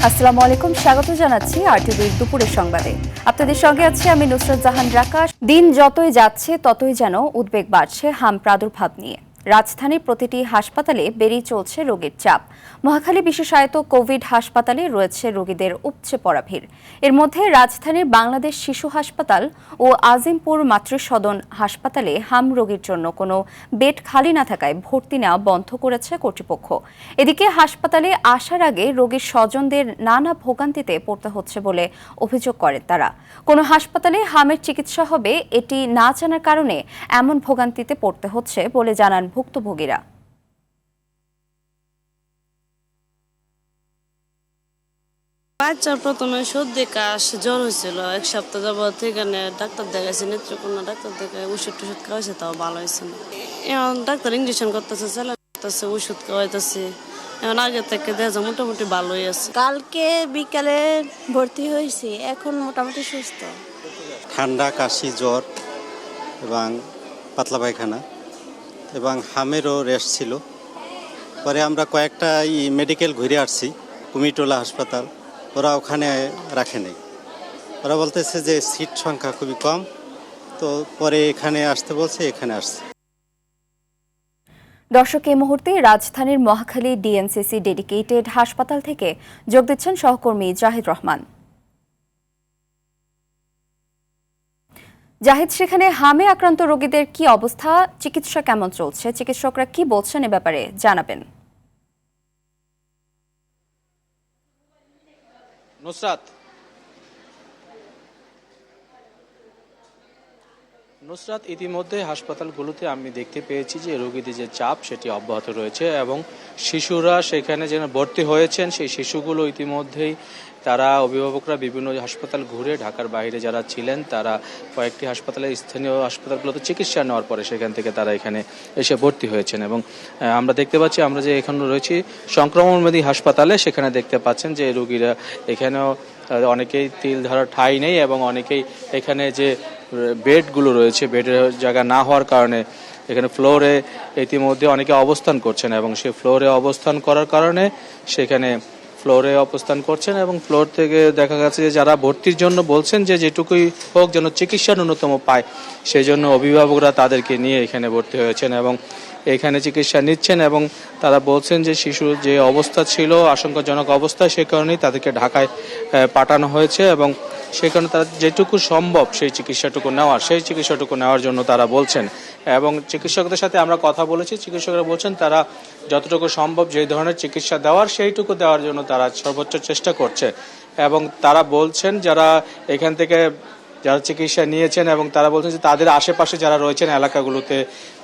আসসালামু আলাইকুম, স্বাগত জানাচ্ছি আরটিভির দুপুরের সংবাদে। আপনাদের সঙ্গে আছি আমি নুসরাত জাহান রাকা। দিন যতই যাচ্ছে ততই যেন উদ্বেগ বাড়ছে হাম প্রাদুর্ভাব নিয়ে। রাজধানীর প্রতিটি হাসপাতালে বেড়েই চলছে রোগীর চাপ। মহাখালী বিশেষায়িত কোভিড হাসপাতালে রয়েছে রোগীদের উপচে পড়া ভিড়। এর মধ্যে রাজধানীর বাংলাদেশ শিশু হাসপাতাল ও আজিমপুর মাতৃসদন হাসপাতালে হাম রোগীর জন্য কোনো বেড খালি না থাকায় ভর্তি নেওয়া বন্ধ করেছে কর্তৃপক্ষ। এদিকে হাসপাতালে আসার আগে রোগীর স্বজনদের নানা ভোগান্তিতে পড়তে হচ্ছে বলে অভিযোগ করেন তারা। কোনো হাসপাতালে হামের চিকিৎসা হবে এটি না জানার কারণে এমন ভোগান্তিতে পড়তে হচ্ছে বলে জানান ভুক্তভোগীরা। বাচ্চার প্রথমে সর্দি কাশ জ্বর হয়েছিল, এক সপ্তাহ যাবত এখানে ডাক্তার দেখাইছে, নেত্রকোনা ডাক্তার দেখায় ওষুধ টষুধ খাওয়াইছে, তাও ভালো হয়েছে না। এখন ডাক্তার ইঞ্জেকশন করতেছে, স্যালাইন করতেছে, ওষুধ খাওয়াইতেছে। এখন আগে থেকে দেখা মোটামুটি ভালোই আছে। কালকে বিকালে ভর্তি হয়েছি, এখন মোটামুটি সুস্থ। ঠান্ডা, কাশি, জ্বর এবং পাতলা পায়খানা এবং হামেরও রেস্ট ছিল। পরে আমরা কয়েকটা মেডিকেল ঘুরে আসছি, কুমিটোলা হাসপাতাল, ওরা ওখানে রাখে নেই। ওরা বলতেছে যে সিট সংখ্যা খুবই কম, তো পরে এখানে আসতে বলছে, এখানে আসছে। দর্শক, এই মুহূর্তে রাজধানীর মহাখালী ডিএনসিসি ডেডিকেটেড হাসপাতাল থেকে যোগ দিচ্ছেন সহকর্মী জাহিদ রহমান। জাহিদ, সেখানে হামে আক্রান্ত রোগীদের কি অবস্থা, চিকিৎসা কেমন চলছে, চিকিৎসকরা কি বলছেন এ ব্যাপারে জানাবেন। নুসরাত, ইতিমধ্যে হাসপাতালগুলোতে আমি দেখতে পেয়েছি যে রোগীদের যে চাপ সেটি অব্যাহত রয়েছে এবং শিশুরা সেখানে যেন ভর্তি হয়েছেন, সেই শিশুগুলো ইতিমধ্যেই তারা অভিভাবকরা বিভিন্ন হাসপাতাল ঘুরে ঢাকার বাইরে যারা ছিলেন তারা কয়েকটি হাসপাতালে, স্থানীয় হাসপাতালগুলোতে চিকিৎসা নেওয়ার পরে সেখান থেকে তারা এখানে এসে ভর্তি হয়েছেন। এবং আমরা দেখতে পাচ্ছি, আমরা যে এখানে রয়েছি সংক্রমণবাদী হাসপাতালে, সেখানে দেখতে পাচ্ছেন যে রোগীরা এখানেও অনেকেই তিল ধরার ঠাঁই নেই এবং অনেকেই এখানে যে বেডগুলো রয়েছে, বেডের জায়গা না হওয়ার কারণে এখানে ফ্লোরে ইতিমধ্যে অনেকে অবস্থান করছেন এবং সেই ফ্লোরে অবস্থান করার কারণে সেখানে ফ্লোরে অবস্থান করছেন এবং ফ্লোর থেকে দেখা গেছে যে যারা ভর্তির জন্য বলছেন যে যেটুকুই হোক যেন চিকিৎসা ন্যূনতম পায়, সেই জন্য অভিভাবকরা তাদেরকে নিয়ে এখানে ভর্তি হয়েছেন এবং এখানে চিকিৎসা নিচ্ছেন এবং তারা বলছেন যে শিশুর যে অবস্থা ছিল আশঙ্কাজনক অবস্থা, সে কারণেই তাদেরকে ঢাকায় পাঠানো হয়েছে এবং সেই কারণে তারা যেটুকু সম্ভব সেই চিকিৎসাটুকু নেওয়ার জন্য তারা বলছেন। এবং চিকিৎসকদের সাথে আমরা কথা বলেছি, চিকিৎসকরা বলছেন তারা যতটুকু সম্ভব যে ধরনের চিকিৎসা দেওয়ার সেইটুকু দেওয়ার জন্য তারা সর্বোচ্চ চেষ্টা করছে এবং তারা বলছেন যারা এখান থেকে যারা চিকিৎসা নিয়েছেন এবং তারা বলছেন যে তাদের আশেপাশে যারা রয়েছেন এলাকাগুলোতে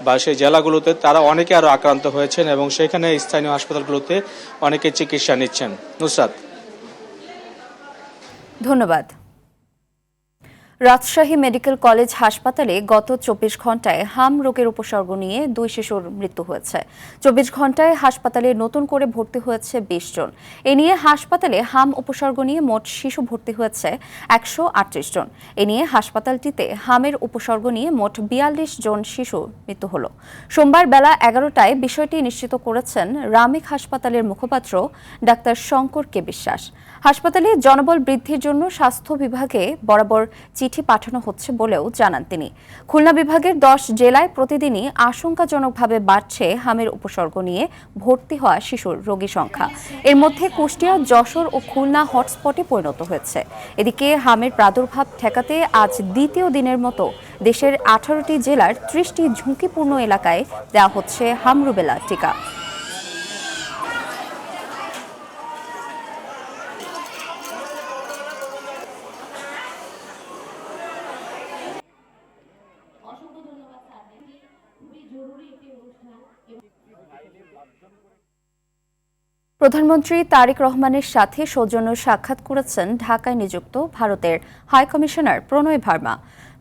বা সেই জেলাগুলোতে তারা অনেকে আরও আক্রান্ত হয়েছেন এবং সেখানে স্থানীয় হাসপাতালগুলোতে অনেকে চিকিৎসা নিচ্ছেন। নুসরাত, ধন্যবাদ। রাজশাহী মেডিকেল কলেজ হাসপাতালে গত 24 ঘণ্টায় হাম রোগের উপসর্গ নিয়ে 2 শিশুর মৃত্যু হয়েছে। 24 ঘণ্টায় হাসপাতালে নতুন করে ভর্তি হয়েছে 20 জন। এ নিয়ে হাসপাতালে হাম উপসর্গ নিয়ে মোট শিশু ভর্তি হয়েছে 138 জন। এ নিয়ে হাসপাতালটিতে হামের উপসর্গ নিয়ে মোট 42 জন শিশু মৃত্যু হল। সোমবার বেলা 11টায় বিষয়টি নিশ্চিত করেছেন রামিক হাসপাতালের মুখপাত্র ডাক্তার শঙ্কর কে বিশ্বাস। হাসপাতালে জনবল বৃদ্ধির জন্য স্বাস্থ্য বিভাগে বরাবর চিঠি পাঠানো হচ্ছে বলেও জানান তিনি। খুলনা বিভাগের 10 জেলায় প্রতিদিনই আশঙ্কাজনকভাবে বাড়ছে হামের উপসর্গ নিয়ে ভর্তি হওয়া শিশুর রোগী সংখ্যা। এর মধ্যে কুষ্টিয়া, যশোর ও খুলনা হটস্পটে পরিণত হয়েছে। এদিকে হামের প্রাদুর্ভাব ঠেকাতে আজ দ্বিতীয় দিনের মতো দেশের 18টি জেলার 30টি ঝুঁকিপূর্ণ এলাকায় দেওয়া হচ্ছে হাম রুবেলা টিকা। প্রধানমন্ত্রী তারেক রহমানের সাথে সৌজন্য সাক্ষাৎ করেছেন ঢাকায় নিযুক্ত ভারতের হাইকমিশনার প্রণয় ভার্মা।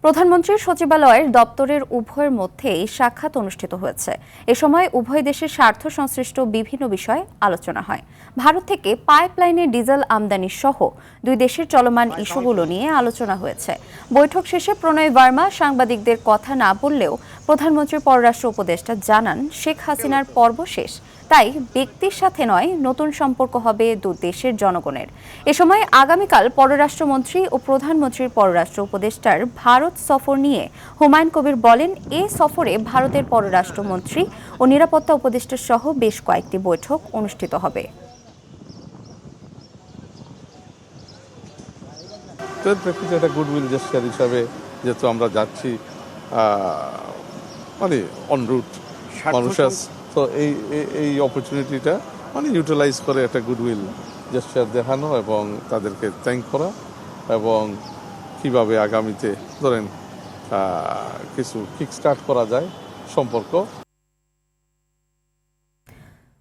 প্রধানমন্ত্রীর সচিবালয়ের দপ্তরের উভয়ের মধ্যেই সাক্ষাৎ অনুষ্ঠিত হয়েছে। এ সময় উভয় দেশের স্বার্থ সংশ্লিষ্ট বিভিন্ন বিষয়ে আলোচনা হয়। ভারত থেকে পাইপলাইনে ডিজেল আমদানি সহ দুই দেশের চলমান ইস্যুগুলো নিয়ে আলোচনা হয়েছে। বৈঠক শেষে প্রণয় ভার্মা সাংবাদিকদের কথা না বললেও প্রধানমন্ত্রীর পররাষ্ট্র উপদেষ্টা জানান, শেখ হাসিনার পর্ব শেষ, তাই ব্যক্তির সাথে নয়, নতুন সম্পর্ক হবে দু দেশের জনগণের। এ সময় আগামীকাল পররাষ্ট্রমন্ত্রী ও প্রধানমন্ত্রীর পররাষ্ট্র উপদেষ্টার ভারত সফর নিয়ে হুমায়ুন কবির বলেন, এ সফরে ভারতের পররাষ্ট্রমন্ত্রী ও নিরাপত্তা উপদেষ্টা সহ বেশ কয়েকটি বৈঠক অনুষ্ঠিত হবে। প্রেক্ষিতে একটা গুডউইল জেস্টার হিসাবে যেহেতু আমরা যাচ্ছি মানে অনরুট মানুষের, তো এই অপরচুনিটিটা মানে ইউটিলাইজ করে একটা গুডউইল জেস্টার দেখানো এবং তাদেরকে থ্যাঙ্ক করা এবং কিভাবে আগামীতে ধরেন কিছু কিক স্টার্ট করা যায় সম্পর্ক।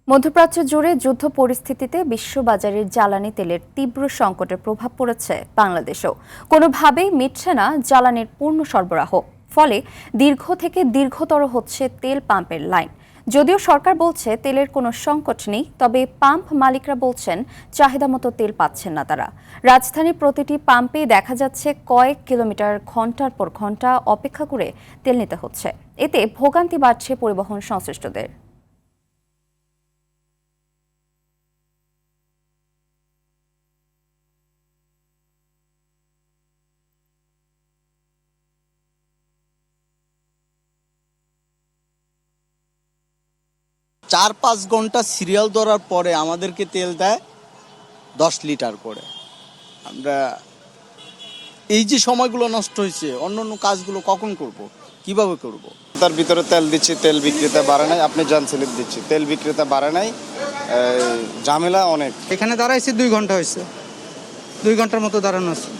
মধ্যপ্রাচ্য জুড়ে যুদ্ধ পরিস্থিতিতে বিশ্ববাজারের জ্বালানি তেলের তীব্র সংকটের প্রভাব পড়েছে বাংলাদেশেও। কোনোভাবেই মিটছে না জ্বালানির পূর্ণ সরবরাহ, ফলে দীর্ঘ থেকে দীর্ঘতর হচ্ছে তেল পাম্পের লাইন। যদিও সরকার বলছে তেলের কোনো সংকট নেই, তবে পাম্প মালিকরা বলছেন চাহিদা মতো তেল পাচ্ছেন না তারা। রাজধানীর প্রতিটি পাম্পেই দেখা যাচ্ছে কয়েক কিলোমিটার ঘন্টার পর ঘন্টা অপেক্ষা করে তেল নিতে হচ্ছে। এতে ভোগান্তি বাড়ছে পরিবহন সংশ্লিষ্টদের। চার 5 ঘন্টা সিরিয়াল ধরার পরে আমাদেরকে তেল দেয় 10 লিটার করে। আমরা এই যে সময়গুলো নষ্ট হয়েছে, অন্য অন্য কাজগুলো কখন করব, কিভাবে করব? তার ভিতরে তেল দিচ্ছি, তেল বিক্রেতা বাড়ে নাই, আপনি যান স্লিপ দিচ্ছি, তেল বিক্রেতা বাড়ে নাই, ঝামেলা অনেক। এখানে দাঁড়াইছি 2 ঘন্টা হয়েছে, 2 ঘন্টার মতো দাঁড়ানো আছে।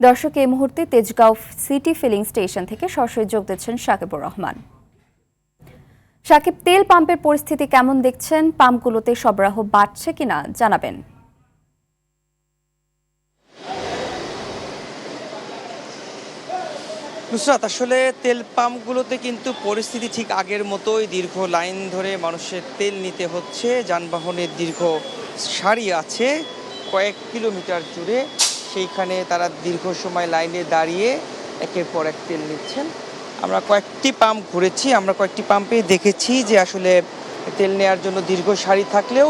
দর্শক, এই মুহূর্তে তেজগাঁও সিটি ফিলিং স্টেশন থেকে সরাসরি যোগ দিচ্ছেন সাকিবুর রহমান। সাকিব, তেল পাম্পের পরিস্থিতি কেমন দেখছেন? পাম্পগুলোতে সরবরাহ বাড়ছে কিনা জানাবেন। নুসরাত, আসলে তেল পাম্পগুলোতে কিন্তু পরিস্থিতি ঠিক আগের মতোই। দীর্ঘ লাইন ধরে মানুষের তেল নিতে হচ্ছে, যানবাহনের দীর্ঘ সারি আছে কয়েক কিলোমিটার জুড়ে, সেইখানে তারা দীর্ঘ সময় লাইনে দাঁড়িয়ে একের পর এক তেল নিচ্ছেন। আমরা কয়েকটি পাম্প ঘুরেছি, আমরা কয়েকটি পাম্পে দেখেছি যে আসলে তেল নেওয়ার জন্য দীর্ঘ সারি থাকলেও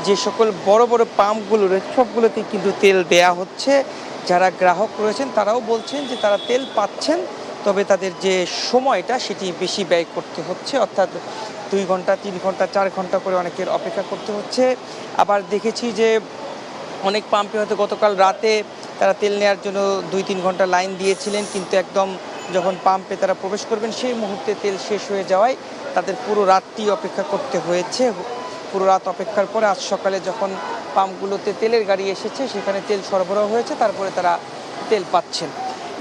যে সকল বড় বড় পাম্পগুলো রয়েছে সবগুলোতে কিন্তু তেল দেয়া হচ্ছে। যারা গ্রাহক রয়েছেন তারাও বলছেন যে তারা তেল পাচ্ছেন, তবে তাদের যে সময়টা সেটি বেশি ব্যয় করতে হচ্ছে, অর্থাৎ 2 ঘন্টা 3 ঘন্টা 4 ঘন্টা করে অনেকের অপেক্ষা করতে হচ্ছে। আবার দেখেছি যে অনেক পাম্পে হয়তো গতকাল রাতে তারা তেল নেওয়ার জন্য 2-3 ঘন্টা লাইন দিয়েছিলেন, কিন্তু একদম যখন পাম্পে তারা প্রবেশ করবেন সেই মুহূর্তে তেল শেষ হয়ে যাওয়ায় তাদের পুরো রাতটি অপেক্ষা করতে হয়েছে। পুরো রাত অপেক্ষার পরে আজ সকালে যখন পাম্পগুলোতে তেলের গাড়ি এসেছে সেখানে তেল সরবরাহ হয়েছে, তারপরে তারা তেল পাচ্ছেন।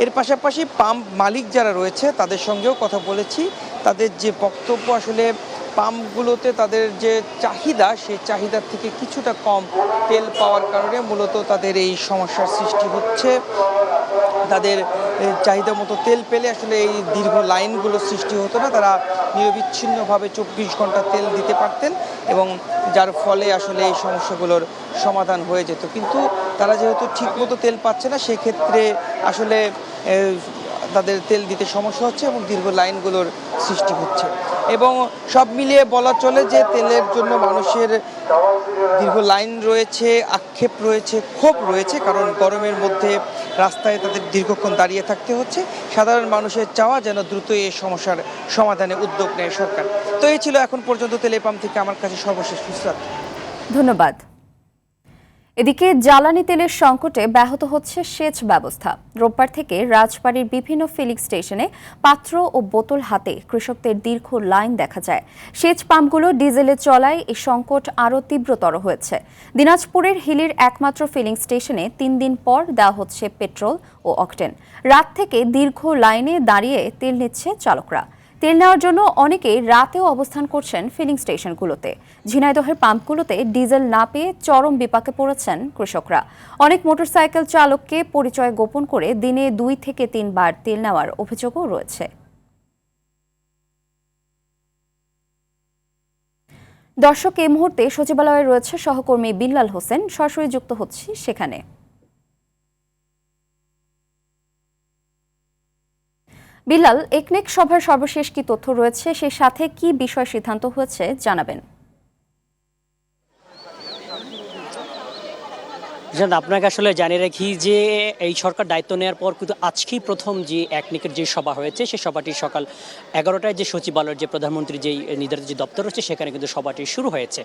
এর পাশাপাশি পাম্প মালিক যারা রয়েছে তাদের সঙ্গেও কথা বলেছি। তাদের যে বক্তব্য, আসলে পাম্পগুলোতে তাদের যে চাহিদা সেই চাহিদার থেকে কিছুটা কম তেল পাওয়ার কারণে মূলত তাদের এই সমস্যার সৃষ্টি হচ্ছে। তাদের চাহিদা মতো তেল পেলে আসলে এই দীর্ঘ লাইনগুলো সৃষ্টি হতো না, তারা নিরবিচ্ছিন্নভাবে 24 ঘন্টা তেল দিতে পারতেন এবং যার ফলে আসলে এই সমস্যাগুলোর সমাধান হয়ে যেত। কিন্তু তারা যেহেতু ঠিকমতো তেল পাচ্ছে না, সেক্ষেত্রে আসলে তাদের তেল দিতে সমস্যা হচ্ছে এবং দীর্ঘ লাইনগুলোর সৃষ্টি হচ্ছে। এবং সব মিলিয়ে বলা চলে যে তেলের জন্য মানুষের দীর্ঘ লাইন রয়েছে, আক্ষেপ রয়েছে, ক্ষোভ রয়েছে, কারণ গরমের মধ্যে রাস্তায় তাদের দীর্ঘক্ষণ দাঁড়িয়ে থাকতে হচ্ছে। সাধারণ মানুষের চাওয়া যেন দ্রুত এই সমস্যার সমাধানে উদ্যোগ নেয় সরকার। তো এই ছিল এখন পর্যন্ত তেল পাম্প থেকে আমার কাছে সর্বশেষ নুসরাত। ধন্যবাদ। এদিকে জ্বালানি তেলের সংকটে ব্যাহত হচ্ছে সেচ ব্যবস্থা। রোববার থেকে রাজবাড়ীর বিভিন্ন ফিলিং স্টেশনে পাত্র ও বোতল হাতে কৃষকদের দীর্ঘ লাইন দেখা যায়। সেচ পাম্পগুলো ডিজেলে চলায় এই সংকট আরও তীব্রতর হয়েছে। দিনাজপুরের হিলির একমাত্র ফিলিং স্টেশনে 3 দিন পর দেওয়া হচ্ছে পেট্রোল ও অকটেন। রাত থেকে দীর্ঘ লাইনে দাঁড়িয়ে তেল নিচ্ছে চালকরা। তেল নেওয়ার জন্য অনেকেই রাতেও অবস্থান করছেন ফিলিং স্টেশনগুলোতে। ঝিনাইদহের পাম্পগুলোতে ডিজেল না পেয়ে চরম বিপাকে পড়েছেন কৃষকরা। অনেক মোটরসাইকেল চালককে পরিচয় গোপন করে দিনে 2 থেকে 3 বার তেল নেওয়ার অভিযোগও রয়েছে। দর্শক, এই মুহূর্তে সচিবালয়ে রয়েছে সহকর্মী বিল্লাল হোসেন, সরাসরি যুক্ত হচ্ছি সেখানে। বিলাল, একনেক সভার সর্বশেষ কি তথ্য রয়েছে, সেই সাথে কি বিষয় সিদ্ধান্ত হয়েছে জানাবেন। আপনাকে আসলে জানিয়ে রাখি যে এই সরকার দায়িত্ব নেওয়ার পর কিন্তু আজকেই প্রথম যে একনেকের যে সভা হয়েছে সেই সভাটি সকাল 11টায় যে সচিবালয়ের যে প্রধানমন্ত্রী যেই নির্ধারিত যে দপ্তর রয়েছে সেখানে কিন্তু সভাটি শুরু হয়েছে।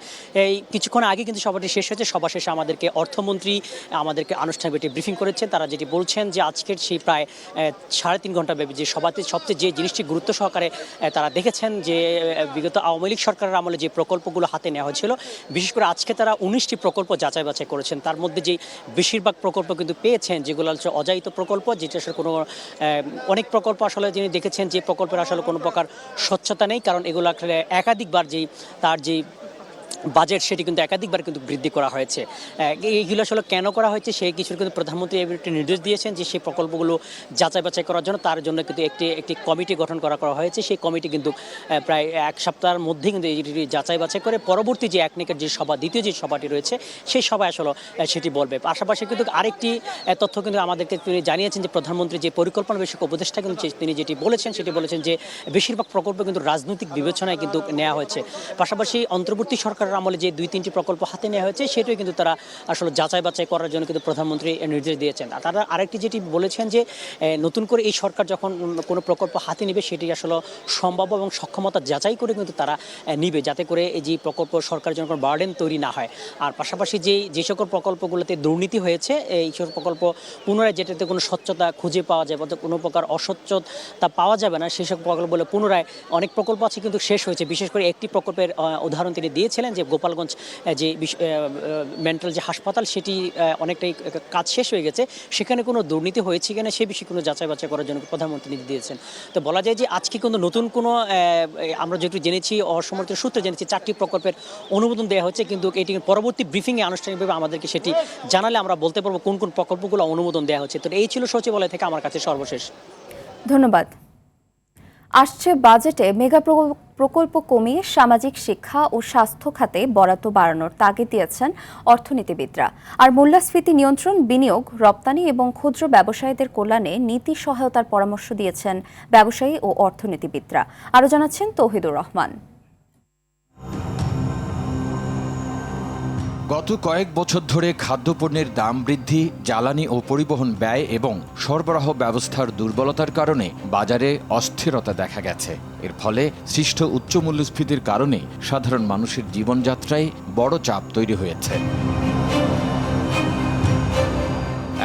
এই কিছুক্ষণ আগে কিন্তু সভাটি শেষ হয়েছে। সভা শেষে আমাদেরকে অর্থমন্ত্রী আমাদেরকে আনুষ্ঠানিক একটি ব্রিফিং করেছেন। তারা যেটি বলছেন যে আজকের সেই প্রায় 3.5 ঘন্টা ব্যাপী যে সভাতে সবচেয়ে যে জিনিসটি গুরুত্ব সহকারে তারা দেখেছেন যে বিগত আওয়ামী লীগ সরকারের আমলে যে প্রকল্পগুলো হাতে নেওয়া হয়েছিল, বিশেষ করে আজকে তারা 19টি প্রকল্প যাচাই বাছাই করেছেন। তার মধ্যে যে বেশিরভাগ প্রকল্প কিন্তু পেয়েছেন যেগুলো হচ্ছে অযাচিত প্রকল্প, যেটা আসলে কোনো অনেক প্রকল্প আসলে যিনি দেখেছেন যে প্রকল্পের আসলে কোনো প্রকার স্বচ্ছতা নেই, কারণ এগুলো আসলে একাধিকবার তার যে বাজেট সেটি কিন্তু একাধিকবার কিন্তু বৃদ্ধি করা হয়েছে। এইগুলো আসলে কেন করা হয়েছে সেই কিছুর কিন্তু প্রধানমন্ত্রী একটি নির্দেশ দিয়েছেন যে সেই প্রকল্পগুলো যাচাই বাছাই করার জন্য, তার জন্য কিন্তু একটি কমিটি গঠন করা হয়েছে। সেই কমিটি কিন্তু প্রায় 1 সপ্তাহের মধ্যেই কিন্তু এটি যাচাই বাছাই করে পরবর্তী যে একনেকের যে সভা, দ্বিতীয় যে সভাটি রয়েছে সেই সভায় আসলে সেটি বলবে। পাশাপাশি কিন্তু আরেকটি তথ্য কিন্তু আমাদেরকে তিনি জানিয়েছেন যে প্রধানমন্ত্রী যে পরিকল্পনা বিষয়ক উপদেষ্টা কিন্তু তিনি যেটি বলেছেন সেটি বলেছেন যে বেশিরভাগ প্রকল্প কিন্তু রাজনৈতিক বিবেচনায় কিন্তু নেওয়া হয়েছে। পাশাপাশি অন্তর্বর্তী সরকার আমলে যে 2-3টি প্রকল্প হাতে নেওয়া হয়েছে সেটাই কিন্তু তারা আসলে যাচাই বাছাই করার জন্য কিন্তু প্রধানমন্ত্রী নির্দেশ দিয়েছেন। আর তারা আরেকটি যেটি বলেছেন যে নতুন করে এই সরকার যখন কোনো প্রকল্প হাতে নেবে সেটি আসলে সম্ভাব্য এবং সক্ষমতা যাচাই করে কিন্তু তারা নিবে, যাতে করে এই যে প্রকল্প সরকারের জন্য কোনো বার্ডেন তৈরি না হয়। আর পাশাপাশি যে সকল প্রকল্পগুলোতে দুর্নীতি হয়েছে এই সকল প্রকল্প পুনরায় যেটাতে কোনো স্বচ্ছতা খুঁজে পাওয়া যায় বা কোনো প্রকার অস্বচ্ছতা পাওয়া যাবে না সেই সব প্রকল্পগুলো পুনরায়, অনেক প্রকল্প আছে কিন্তু শেষ হয়েছে। বিশেষ করে একটি প্রকল্পের উদাহরণ তিনি দিয়েছিলেন যে গোপালগঞ্জ যে মেন্টাল যে হাসপাতাল সেটি অনেকটাই কাজ শেষ হয়ে গেছে, সেখানে কোনো দুর্নীতি হয়েছে কিনা সে বিষয়ে কোনো যাচাই বাছাই করার জন্য প্রধানমন্ত্রী নির্দেশ দিয়েছেন। তো বলা যায় যে আজকে কিন্তু নতুন কোনো আমরা যেটু জেনেছি অসমর্থিত সূত্রে জেনেছি 4টি প্রকল্পের অনুমোদন দেওয়া হচ্ছে, কিন্তু এটি পরবর্তী ব্রিফিংয়ে আনুষ্ঠানিকভাবে আমাদেরকে সেটি জানালে আমরা বলতে পারবো কোন কোন প্রকল্পগুলো অনুমোদন দেওয়া হচ্ছে। তো এই ছিল সচিবালয় থেকে আমার কাছে সর্বশেষ। ধন্যবাদ। আসছে বাজেটে মেগা প্রকল্প কমিয়ে সামাজিক শিক্ষা ও স্বাস্থ্য খাতে বরাদ্দ বাড়ানোর তাগিদ দিয়েছেন অর্থনীতিবিদরা। আর মূল্যস্ফীতি নিয়ন্ত্রণ, বিনিয়োগ, রপ্তানি এবং ক্ষুদ্র ব্যবসায়ীদের কল্যাণে নীতি সহায়তার পরামর্শ দিয়েছেন ব্যবসায়ী ও অর্থনীতিবিদরা। আরও জানাচ্ছেন তৌহিদুর রহমান। গত কয়েক বছর ধরে খাদ্যপণ্যের দাম বৃদ্ধি, জ্বালানি ও পরিবহন ব্যয় এবং সরবরাহ ব্যবস্থার দুর্বলতার কারণে বাজারে অস্থিরতা দেখা গেছে। এর ফলে সৃষ্ট উচ্চ মূল্যস্ফীতির কারণে সাধারণ মানুষের জীবনযাত্রায় বড় চাপ তৈরি হয়েছে।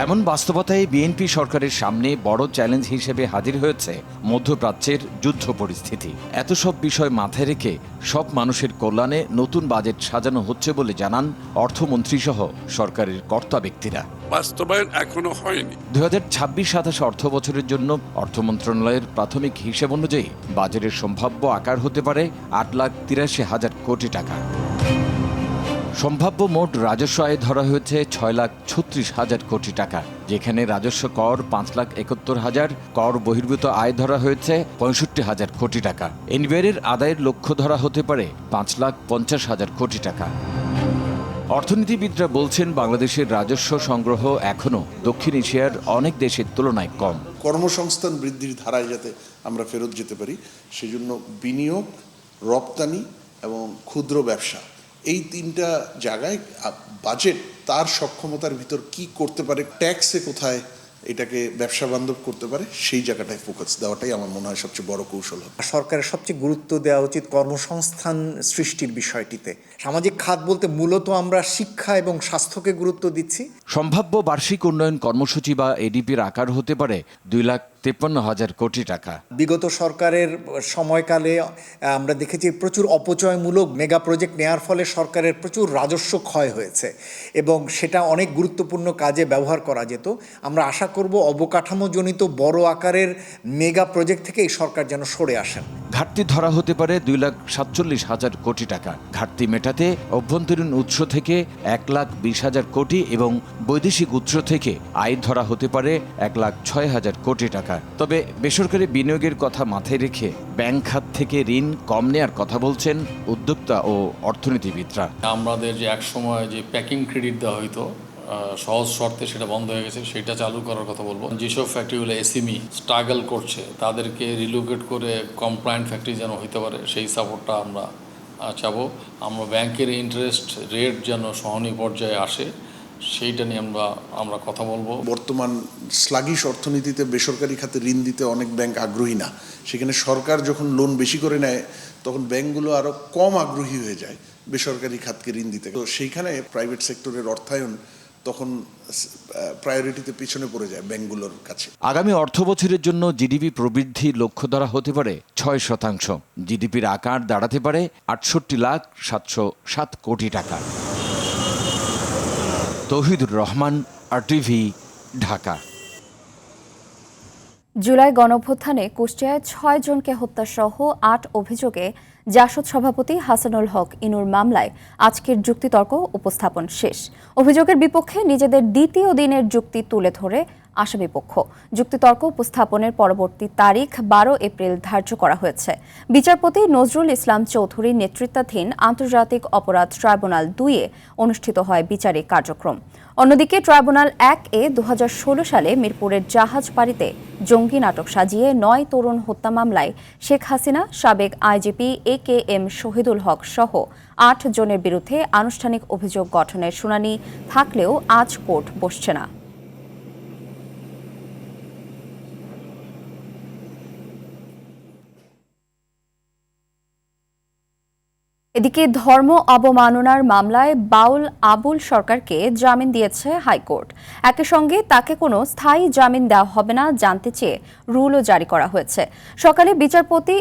এমন বাস্তবতায় বিএনপি সরকারের সামনে বড় চ্যালেঞ্জ হিসেবে হাজির হয়েছে মধ্যপ্রাচ্যের যুদ্ধ পরিস্থিতি। এত সব বিষয় মাথায় রেখে সব মানুষের কল্যাণে নতুন বাজেট সাজানো হচ্ছে বলে জানান অর্থমন্ত্রী সহ সরকারের কর্তা ব্যক্তিরা। বাস্তবায়ন এখনো হয়নি। 2026-27 অর্থ বছরের জন্য অর্থ মন্ত্রণালয়ের প্রাথমিক হিসেব অনুযায়ী বাজেটের সম্ভাব্য আকার হতে পারে 8,83,000 কোটি টাকা। সম্ভাব্য মোট রাজস্ব আয় ধরা হয়েছে 6,36,000 কোটি টাকা, যেখানে রাজস্ব কর 5,71,000, কর বহির্ভূত আয় ধরা হয়েছে 65,000 কোটি টাকা। এনবিআরের আদায়ের লক্ষ্য ধরা হতে পারে 5,50,000 কোটি টাকা। অর্থনীতিবিদরা বলছেন বাংলাদেশের রাজস্ব সংগ্রহ এখনও দক্ষিণ এশিয়ার অনেক দেশের তুলনায় কম। কর্মসংস্থান বৃদ্ধির ধারায় যাতে আমরা ফেরত যেতে পারি সেজন্য বিনিয়োগ, রপ্তানি এবং ক্ষুদ্র ব্যবসা, এই 3টা জায়গায় বাজেট তার সক্ষমতার ভিতর কি করতে পারে, ট্যাক্সে কোথায় এটাকে ব্যবসা বান্ধব করতে পারে সেই জায়গাটায় ফোকাস দেওয়াটাই আমার মনে হয় সবচেয়ে বড় কৌশল। সরকারের সবচেয়ে গুরুত্ব দেওয়া উচিত কর্মসংস্থান সৃষ্টির বিষয়টিতে। সামাজিক খাত বলতে মূলত আমরা শিক্ষা এবং স্বাস্থ্যকে গুরুত্ব দিচ্ছি। সম্ভাব্য বার্ষিক উন্নয়ন কর্মসূচি বা এডিপির আকার হতে পারে 2,53,000 কোটি টাকা। বিগত সরকারের সময়কালে আমরা দেখেছি প্রচুর অপচয়মূলক মেগা প্রজেক্ট নেওয়ার ফলে সরকারের প্রচুর রাজস্ব ক্ষয় হয়েছে এবং সেটা অনেক গুরুত্বপূর্ণ কাজে ব্যবহার করা যেত। আমরা আশা করব অবকাঠামোজনিত বড় আকারের মেগা প্রজেক্ট থেকে এই সরকার যেন সরে আসেন। ঘাটতি ধরা হতে পারে 2,47,000 কোটি টাকা। ঘাটতি মেটাতে অভ্যন্তরীণ উৎস থেকে 1,20,000 কোটি এবং বৈদেশিক উৎস থেকে আয় ধরা হতে পারে 1,06,000 কোটি টাকা। তবে বেসরকারি বিনিয়োগের কথা মাথায় রেখে ব্যাংক খাত থেকে ঋণ কম নেয়ার কথা বলছেন উদ্যোক্তা ও অর্থনীতিবিদরা। আমাদের যে একসময় যে প্যাকিং ক্রেডিট দেওয়া হইতো সহজ শর্তে সেটা বন্ধ হয়ে গেছে, সেটা চালু করার কথা বলবো। যেসব ফ্যাক্টরিগুলো এসএমই স্ট্রাগল করছে তাদেরকে রিলোকেট করে কমপ্লায়েন্ট ফ্যাক্টরি যেন হইতে পারে সেই সাপোর্টটা আমরা চাবো। আমরা ব্যাংকের ইন্টারেস্ট রেট যেন সহনীয় পর্যায়ে আসে সেইটা নিয়ে আমরা কথা বলবো। বর্তমান স্লাগিশ অর্থনীতিতে বেসরকারি খাতে ঋণ দিতে অনেক ব্যাংক আগ্রহী না, সেখানে সরকার যখন লোন বেশি করে নেয় তখন ব্যাংকগুলো আরও কম আগ্রহী হয়ে যায় বেসরকারি খাতকে ঋণ দিতে। তো সেইখানে প্রাইভেট সেক্টরের অর্থায়ন তখন প্রায়োরিটিতে পিছনে পড়ে যায় ব্যাংকগুলোর কাছে। আগামী অর্থ বছরের জন্য জিডিপি প্রবৃদ্ধি লক্ষ্য ধরা হতে পারে 6%। জিডিপির আকার দাঁড়াতে পারে 68,707 কোটি টাকা। তৌহিদুর রহমান, RTV, ঢাকা। জুলাই গণঅভ্যুত্থানে কুষ্টিয়ায় 6 জনকে হত্যাসহ 8 অভিযোগে জাসদ সভাপতি হাসানুল হক ইনুর মামলায় আজকের যুক্তিতর্ক উপস্থাপন শেষ। অভিযোগের বিপক্ষে নিজেদের দ্বিতীয় দিনের যুক্তি তুলে ধরে আসামিপক্ষ। যুক্তিতর্ক উপস্থাপনের পরবর্তী তারিখ 12 এপ্রিল ধার্য করা হয়েছে। বিচারপতি নজরুল ইসলাম চৌধুরীর নেতৃত্বাধীন আন্তর্জাতিক অপরাধ ট্রাইব্যুনাল 2-এ অনুষ্ঠিত হয় বিচারিক কার্যক্রম। অন্যদিকে ট্রাইব্যুনাল 1-এ 2016 সালে মিরপুরের জাহাজবাড়িতে জঙ্গি নাটক সাজিয়ে 9 তরুণ হত্যা মামলায় শেখ হাসিনা, সাবেক আইজিপি AKM শহীদুল হক সহ 8 জনের বিরুদ্ধে আনুষ্ঠানিক অভিযোগ গঠনের শুনানি থাকলেও আজ কোর্ট বসছে না। এদিকে ধর্ম অবমাননার মামলায় বাউল আবুল সরকারকে জামিন দিয়েছে হাইকোর্ট। একই সঙ্গে তাকে কোনো স্থায়ী জামিন দেওয়া হবে না জানতে চেয়ে রুলও জারি করা হয়েছে। সকালে বিচারপতি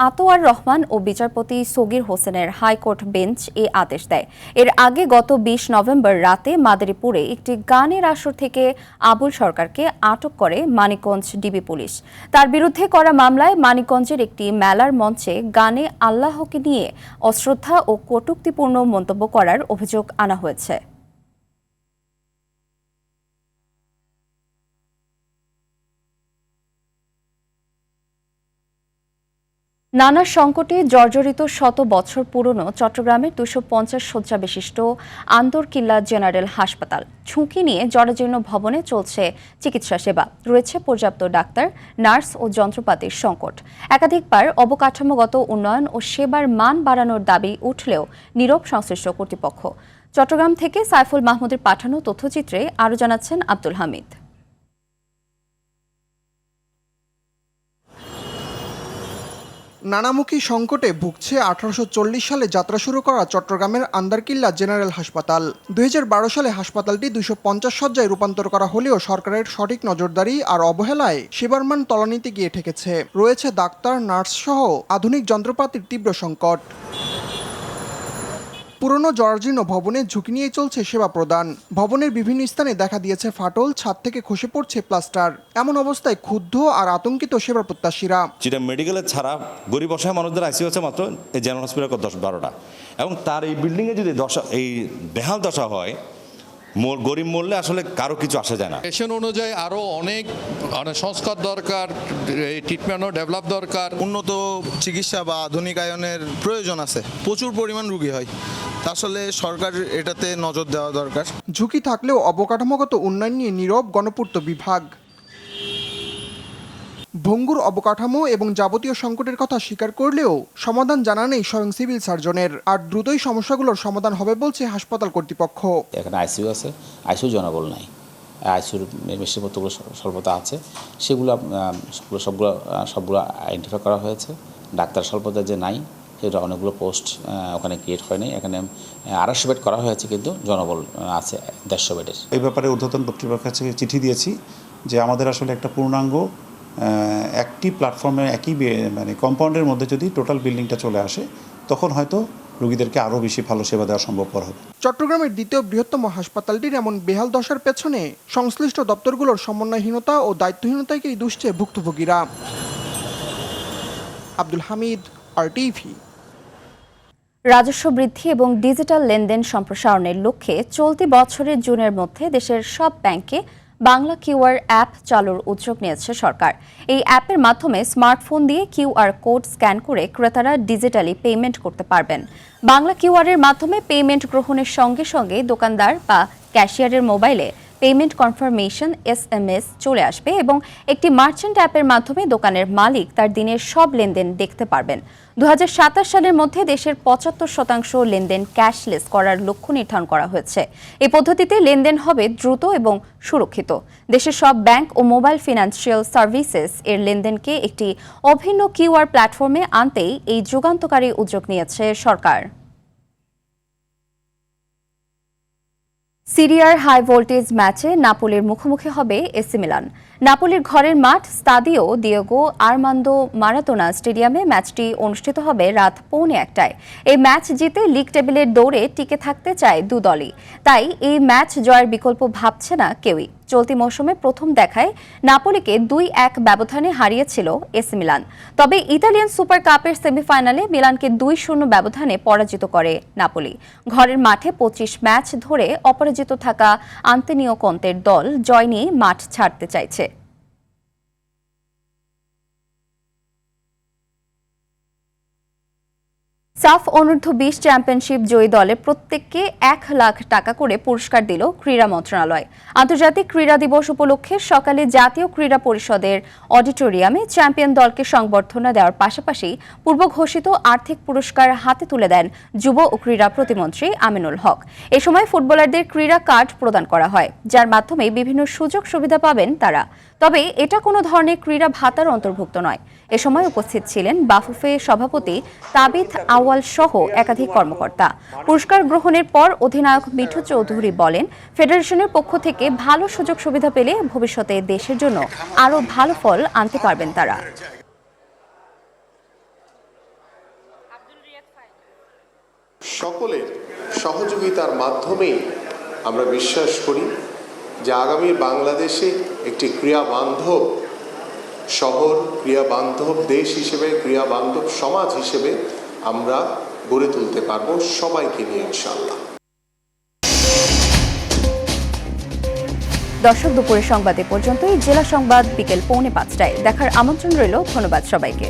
আতোয়ার রহমান ও বিচারপতি সগির হোসেনের হাইকোর্ট বেঞ্চ এই আদেশ দেয়। এর আগে গত 20 নভেম্বর রাতে মাদারীপুরে একটি গানের আসর থেকে আবুল সরকারকে আটক করে মানিকগঞ্জ ডিবি পুলিশ। তার বিরুদ্ধে করা মামলায় মানিকগঞ্জের একটি মেলার মঞ্চে গানে আল্লাহকে নিয়ে অশ্রদ্ধা ও কটূক্তিপূর্ণ মন্তব্য করার অভিযোগ আনা হয়েছে। নানা সংকটে জর্জরিত 100 বছর পুরনো চট্টগ্রামের 250 শয্যা বিশিষ্ট আন্দরকিল্লা জেনারেল হাসপাতাল ঝুঁকি নিয়ে জরাজীর্ণ ভবনে চলছে চিকিৎসা সেবা। রয়েছে পর্যাপ্ত ডাক্তার, নার্স ও যন্ত্রপাতির সংকট। একাধিকবার অবকাঠামোগত উন্নয়ন ও সেবার মান বাড়ানোর দাবি উঠলেও নীরব সংশ্লিষ্ট কর্তৃপক্ষ। চট্টগ্রাম থেকে সাইফুল মাহমুদের পাঠানো তথ্যচিত্রে আরও জানাচ্ছেন আব্দুল হামিদ। নানামুখী সংকটে ভুগছে 1840 সালে যাত্রা শুরু করা চট্টগ্রামের আন্দারকিল্লা জেনারেল হাসপাতাল। 2012 সালে হাসপাতালটি 250 শয্যায় রূপান্তর করা হলেও সরকারের সঠিক নজরদারি আর অবহেলায় সেবার মান তলানিতে গিয়ে ঠেকেছে। রয়েছে ডাক্তার, নার্স সহ আধুনিক যন্ত্রপাতির তীব্র সংকট। পুরনো জরাজীর্ণ ভবনে ঝুঁকি নিয়ে চলছে সেবা প্রদান। ভবনের বিভিন্ন স্থানে দেখা দিয়েছে ফাটল, ছাদ থেকে খসে পড়ছে প্লাস্টার। এমন অবস্থায় ক্ষুব্ধ আর আতঙ্কিত সেবা প্রত্যাশীরা। যেটা মেডিকেলের ছাড়া গরিব অসহায় মানুষদের আইসিইউ আছে মাত্র এই জেনারেল হসপিটাল 10-12টা, এবং তার এই বিল্ডিংয়ে যদি এই বেহাল দশা হয়, গরিব মরলে আসলে কারো কিছু আসা যায় না। পেশেন্ট অনুযায়ী আরও অনেক সংস্কার দরকার, ট্রিটমেন্টও ডেভেলপ দরকার, উন্নত চিকিৎসা বা আধুনিকায়নের প্রয়োজন আছে। প্রচুর পরিমাণ রোগী হয়, আসলে সরকার এটাতে নজর দেওয়া দরকার। ঝুঁকি থাকলেও অবকাঠামোগত উন্নয়ন নিয়ে নীরব গণপূর্ত বিভাগ। ভঙ্গুর অবকাঠামো এবং যাবতীয় সংকটের কথা স্বীকার করলেও সমাধান জানা নেই স্বয়ং সিভিল সার্জনের। আর দ্রুতই সমস্যাগুলোর সমাধান হবে বলছে হাসপাতাল কর্তৃপক্ষ। এখানে আইসিইউ আছে, আইসিইউ জনবল নাই, আইসিইউর মেশিনপত্রগুলো স্বল্পতা আছে, সবগুলো আইডেন্টিফাই করা হয়েছে। ডাক্তার স্বল্পতা যে নাই সেটা অনেকগুলো পোস্ট ওখানে ক্রিয়েট হয় নাই। এখানে 250 বেড করা হয়েছে, কিন্তু জনবল আছে 150 বেডের। এই ব্যাপারে ঊর্ধ্বতন কর্তৃপক্ষের কাছে চিঠি দিয়েছি যে আমাদের আসলে একটা পূর্ণাঙ্গ একটি প্ল্যাটফর্মে একই কম্পাউন্ডের মধ্যে যদি টোটাল বিল্ডিংটা চলে আসে, তখন হয়তো রোগীদেরকে আরও বেশি ভালো সেবা দেওয়া সম্ভবপর হবে। চট্টগ্রামের দ্বিতীয় বৃহত্তম হাসপাতালটির এমন বেহাল দশার পেছনে সংশ্লিষ্ট দপ্তরগুলোর সমন্বয়হীনতা ও দায়িত্বহীনতাকেই দুষছে ভুক্তভোগীরা। আব্দুল হামিদ, RTV। রাজস্ব বৃদ্ধি এবং ডিজিটাল লেনদেন সম্প্রসারণের লক্ষ্যে চলতি বছরের জুনের মধ্যে দেশের সব ব্যাংকে বাংলা কিউআর অ্যাপ চালুর উদ্যোগ নিয়েছে সরকার। এই অ্যাপের মাধ্যমে স্মার্টফোন দিয়ে কিউআর কোড স্ক্যান করে ক্রেতারা ডিজিটালি পেমেন্ট করতে পারবেন। বাংলা কিউআরের মাধ্যমে পেমেন্ট গ্রহণের সঙ্গে সঙ্গে দোকানদার বা ক্যাশিয়ারের মোবাইলে পেমেন্ট কনফার্মেশন SMS চলে আসবে এবং একটি মার্চেন্ট অ্যাপের মাধ্যমে দোকানের মালিক তার দিনের সব লেনদেন দেখতে পারবেন। 2027 সালের মধ্যে দেশের 75% লেনদেন ক্যাশলেস করার লক্ষ্য নির্ধারণ করা হয়েছে। এই পদ্ধতিতে লেনদেন হবে দ্রুত এবং সুরক্ষিত। দেশের সব ব্যাংক ও মোবাইল ফিনান্সিয়াল সার্ভিসেস এর লেনদেনকে একটি অভিন্ন QR প্ল্যাটফর্মে আনতেই এই যুগান্তকারী উদ্যোগ নিয়েছে সরকার। সিরিয়ার হাই ভোল্টেজ ম্যাচে নাপোলির মুখোমুখি হবে এসি মিলান। নাপোলির ঘরের মাঠ স্তাদিও দিয়েগো আর্মান্দো মারাদোনা স্টেডিয়ামে ম্যাচটি অনুষ্ঠিত হবে রাত 1:45টায়। এই ম্যাচ জিতে লিগ টেবিলের দৌড়ে টিকে থাকতে চায় দু দলই, তাই এই ম্যাচ জয়ের বিকল্প ভাবছে না কেউই। চলতি মৌসুমে প্রথম দেখায় নাপোলিকে 2-1 ব্যবধানে হারিয়েছিল এসি মিলান। তবে ইতালিয়ান সুপার কাপের সেমিফাইনালে মিলানকে 2-0 ব্যবধানে পরাজিত করে নাপোলি। ঘরের মাঠে 25 ম্যাচ ধরে অপরাজিত থাকা আন্তোনিও কন্তের দল জয় নিয়ে মাঠ ছাড়তে চাইছে। সাফ অনূর্ধ্ব 20 চ্যাম্পিয়নশিপ জয়ী দলের প্রত্যেককে 1 লাখ টাকা করে পুরস্কার দিল ক্রীড়া মন্ত্রণালয়। আন্তর্জাতিক ক্রীড়া দিবস উপলক্ষে সকালে জাতীয় ক্রীড়া পরিষদের অডিটোরিয়ামে চ্যাম্পিয়ন দলকে সংবর্ধনা দেওয়ার পাশাপাশি পূর্ব ঘোষিত আর্থিক পুরস্কার হাতে তুলে দেন যুব ও ক্রীড়া প্রতিমন্ত্রী আমিনুল হক। এ সময় ফুটবলারদের ক্রীড়া কার্ড প্রদান করা হয়, যার মাধ্যমে বিভিন্ন সুযোগ সুবিধা পাবেন তারা। তবে এটা কোনো ধরনের ক্রীড়া ভাতার অন্তর্ভুক্ত নয়। এ সময় উপস্থিত ছিলেন বাফুফে সভাপতি তাবিথ আওয়াল সহ একাধিক কর্মকর্তা। পুরস্কার গ্রহণের পর অধিনায়ক মিঠু চৌধুরী বলেন, ফেডারেশনের পক্ষ থেকে ভালো সুযোগ সুবিধা পেলে ভবিষ্যতে দেশের জন্য আরও ভালো ফল আনতে পারবেন তারা। সকলের সহযোগিতার মাধ্যমেই আমরা বিশ্বাস করি যে আগামী বাংলাদেশে একটি ক্রীড়া বান্ধব শহর, ক্রীড়া বান্ধব দেশ হিসেবে, ক্রীড়া বান্ধব সমাজ হিসেবে আমরা গড়ে তুলতে পারবো সবাইকে নিয়ে ইনশাআল্লাহ। দর্শক, দুপুরের সংবাদ এ পর্যন্তই। জেলা সংবাদ বিকেল 4:45টায় দেখার আমন্ত্রণ রইল। ধন্যবাদ সবাইকে।